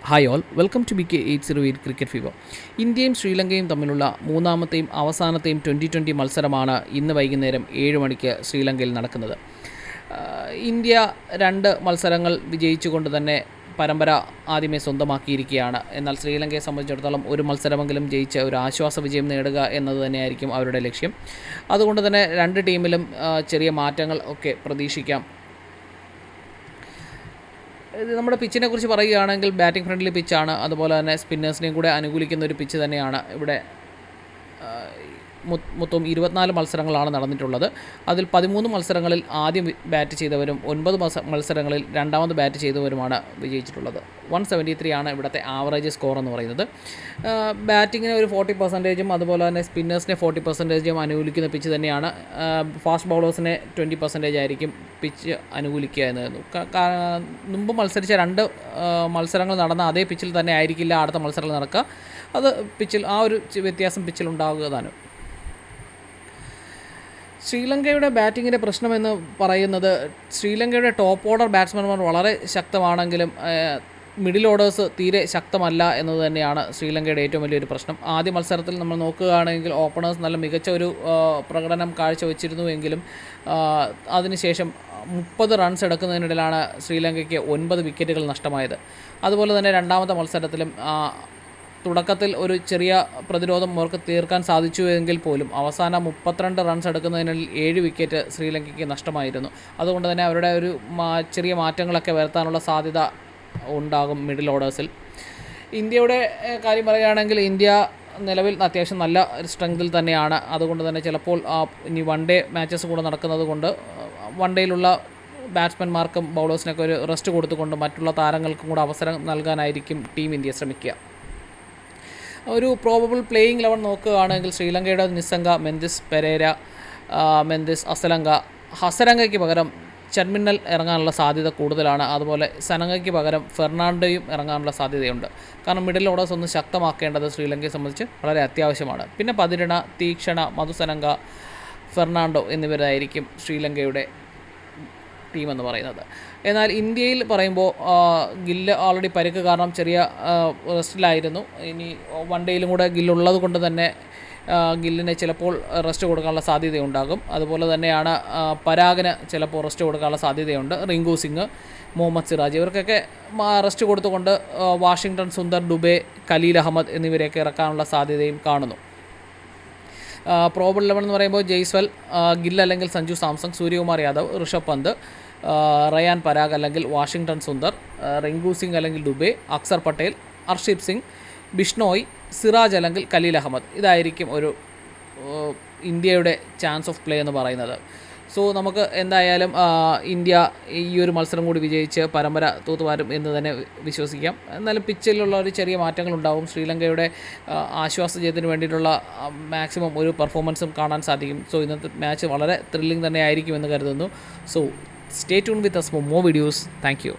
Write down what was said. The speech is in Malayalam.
Hi all, welcome to BK808 cricket fever. ഇന്ത്യയും ശ്രീലങ്കയും തമ്മിലുള്ള മൂന്നാമത്തെയും അവസാനത്തെയും 2020 മത്സരമാണ് ഇന്ന് വൈകുന്നേരം 7 മണിക്ക് ശ്രീലങ്കയിൽ നടക്കുന്നത്. ഇന്ത്യ 2 മത്സരങ്ങൾ വിജയിച്ചുകൊണ്ട് തന്നെ പരമ്പര ആദ്യമേ സ്വന്തമാക്കിയിരിക്കുകയാണ്. എന്നാൽ ശ്രീലങ്കയെ സംബന്ധിച്ചിടത്തോളം ഒരു മത്സരമെങ്കിലും ജയിച്ച് ഒരു ആശ്വാസ വിജയം നേടുക എന്നത് തന്നെയായിരിക്കും അവരുടെ ലക്ഷ്യം. അതുകൊണ്ട് തന്നെ 2 ടീമിലും ചെറിയ മാറ്റങ്ങൾ ഒക്കെ പ്രതീക്ഷിക്കാം. നമ്മുടെ പിച്ചിനെ കുറിച്ച് പറയുകയാണെങ്കിൽ ബാറ്റിംഗ് ഫ്രണ്ട്ലി പിച്ചാണ്. അതുപോലെ തന്നെ സ്പിന്നേഴ്സിനെയും കൂടെ അനുകൂലിക്കുന്ന ഒരു പിച്ച് തന്നെയാണ്. ഇവിടെ മൊത്തം 24 മത്സരങ്ങളാണ് നടന്നിട്ടുള്ളത്. അതിൽ 13 മത്സരങ്ങളിൽ ആദ്യം ബാറ്റ് ചെയ്തവരും 9 മത്സരങ്ങളിൽ രണ്ടാമത് ബാറ്റ് ചെയ്തവരുമാണ് വിജയിച്ചിട്ടുള്ളത്. 173 ആണ് ഇവിടുത്തെ ആവറേജ് സ്കോർ എന്ന് പറയുന്നത്. ബാറ്റിങ്ങിന് ഒരു 40%, അതുപോലെ തന്നെ സ്പിന്നേഴ്സിനെ 40% അനുകൂലിക്കുന്ന പിച്ച് തന്നെയാണ്. ഫാസ്റ്റ് ബൗളേഴ്സിനെ 20% ആയിരിക്കും പിച്ച് അനുകൂലിക്കുക എന്നതായിരുന്നു. മുമ്പ് മത്സരിച്ച 2 മത്സരങ്ങൾ നടന്ന അതേ പിച്ചിൽ തന്നെ ആയിരിക്കില്ല അടുത്ത മത്സരങ്ങൾ നടക്കുക. അത് പിച്ചിൽ ആ ഒരു വ്യത്യാസം പിച്ചിൽ ഉണ്ടാകുക തന്നെ. ശ്രീലങ്കയുടെ ബാറ്റിങ്ങിൻ്റെ പ്രശ്നമെന്ന് പറയുന്നത് ശ്രീലങ്കയുടെ ടോപ്പ് ഓർഡർ ബാറ്റ്സ്മാൻമാർ വളരെ ശക്തമാണെങ്കിലും മിഡിൽ ഓർഡേഴ്സ് തീരെ ശക്തമല്ല എന്നത് തന്നെയാണ് ശ്രീലങ്കയുടെ ഏറ്റവും വലിയൊരു പ്രശ്നം. ആദ്യ മത്സരത്തിൽ നമ്മൾ നോക്കുകയാണെങ്കിൽ ഓപ്പണേഴ്സ് നല്ല മികച്ച ഒരു പ്രകടനം കാഴ്ചവെച്ചിരുന്നുവെങ്കിലും അതിനുശേഷം 30 റൺസ് എടുക്കുന്നതിനിടയിലാണ് ശ്രീലങ്കയ്ക്ക് 9 വിക്കറ്റുകൾ നഷ്ടമായത്. അതുപോലെ തന്നെ രണ്ടാമത്തെ മത്സരത്തിലും തുടക്കത്തിൽ ഒരു ചെറിയ പ്രതിരോധം അവർക്ക് തീർക്കാൻ സാധിച്ചു എങ്കിൽ പോലും അവസാനം 32 റൺസ് എടുക്കുന്നതിനിടയിൽ 7 വിക്കറ്റ് ശ്രീലങ്കയ്ക്ക് നഷ്ടമായിരുന്നു. അതുകൊണ്ട് തന്നെ അവരുടെ ഒരു ചെറിയ മാറ്റങ്ങളൊക്കെ വരുത്താനുള്ള സാധ്യത ഉണ്ടാകും മിഡിൽ ഓർഡേഴ്സിൽ. ഇന്ത്യയുടെ കാര്യം പറയുകയാണെങ്കിൽ ഇന്ത്യ നിലവിൽ അത്യാവശ്യം നല്ല സ്ട്രെങ്തിൽ തന്നെയാണ്. അതുകൊണ്ട് തന്നെ ചിലപ്പോൾ ഇനി വൺ ഡേ മാച്ചസ് കൂടെ നടക്കുന്നത് കൊണ്ട് വൺ ഡേയിലുള്ള ബാറ്റ്സ്മാൻമാർക്കും ബൗളേഴ്സിനൊക്കെ ഒരു റെസ്റ്റ് കൊടുത്തുകൊണ്ട് മറ്റുള്ള താരങ്ങൾക്കും കൂടെ അവസരം നൽകാനായിരിക്കും ടീം ഇന്ത്യ ശ്രമിക്കുക. ഒരു പ്രോബബിൾ പ്ലേയിങ് 11 നോക്കുകയാണെങ്കിൽ ശ്രീലങ്കയുടെ നിസ്സംഗ, മെന്തിസ് പെരേര, മെന്തിസ് അസലങ്ക, ഹസരംഗയ്ക്ക് പകരം ചന്മിന്നൽ ഇറങ്ങാനുള്ള സാധ്യത കൂടുതലാണ്. അതുപോലെ സനങ്കയ്ക്ക് പകരം ഫെർണാണ്ടോയും ഇറങ്ങാനുള്ള സാധ്യതയുണ്ട്. കാരണം മിഡിൽ ഓർഡേഴ്സ് ഒന്ന് ശക്തമാക്കേണ്ടത് ശ്രീലങ്കയെ സംബന്ധിച്ച് വളരെ അത്യാവശ്യമാണ്. പിന്നെ പതിരണ, തീക്ഷണ, മധുസനങ്ക, ഫെർണാണ്ടോ എന്നിവരായിരിക്കും ശ്രീലങ്കയുടെ ടീമെന്ന് പറയുന്നത്. എന്നാൽ ഇന്ത്യയിൽ പറയുമ്പോൾ ഗില്ല് ഓൾറെഡി പരിക്ക് കാരണം ചെറിയ റെസ്റ്റിലായിരുന്നു. ഇനി വൺ ഡേയിലും കൂടെ ഗില്ലുള്ളത് കൊണ്ട് തന്നെ ഗില്ലിന് ചിലപ്പോൾ റെസ്റ്റ് കൊടുക്കാനുള്ള സാധ്യതയുണ്ടാകും. അതുപോലെ തന്നെയാണ് പരാഗിന് ചിലപ്പോൾ റെസ്റ്റ് കൊടുക്കാനുള്ള സാധ്യതയുണ്ട്. റിങ്കു സിംഗ്, മുഹമ്മദ് സിറാജ് ഇവർക്കൊക്കെ റെസ്റ്റ് കൊടുത്തുകൊണ്ട് വാഷിങ്ടൺ സുന്ദർ, ഡുബെ, ഖലീൽ അഹമ്മദ് എന്നിവരെയൊക്കെ ഇറക്കാനുള്ള സാധ്യതയും കാണുന്നു. പ്രോബിൾ 11 എന്ന് പറയുമ്പോൾ ജയ്സ്വൽ, ഗിൽ അല്ലെങ്കിൽ സഞ്ജു സാംസങ്, സൂര്യകുമാർ യാദവ്, ഋഷഭ് പന്ത്, റയാൻ പരാഗ് അല്ലെങ്കിൽ വാഷിങ്ടൺ സുന്ദർ, റിങ്കു സിംഗ് അല്ലെങ്കിൽ ഡുബെ, അക്സർ പട്ടേൽ, അർഷിപ് സിംഗ്, ബിഷ്ണോയ്, സിറാജ് അല്ലെങ്കിൽ ഖലീൽ അഹമ്മദ്. ഇതായിരിക്കും ഒരു ഇന്ത്യയുടെ ചാൻസ് ഓഫ് പ്ലേ എന്ന് പറയുന്നത്. സോ നമുക്ക് എന്തായാലും ഇന്ത്യ ഈ ഒരു മത്സരം കൂടി വിജയിച്ച് പരമ്പര തൂത്തുവാരും എന്ന് തന്നെ വിശ്വസിക്കാം. എന്നാലും പിച്ചിലുള്ള ഒരു ചെറിയ മാറ്റങ്ങളുണ്ടാവും. ശ്രീലങ്കയുടെ ആശ്വാസജയത്തിന് വേണ്ടിയിട്ടുള്ള മാക്സിമം ഒരു പെർഫോമൻസും കാണാൻ സാധിക്കും. സോ ഇന്നത്തെ മാച്ച് വളരെ ത്രില്ലിംഗ് തന്നെ ആയിരിക്കുമെന്ന് കരുതുന്നു. So stay tune with us for more videos. Thank you.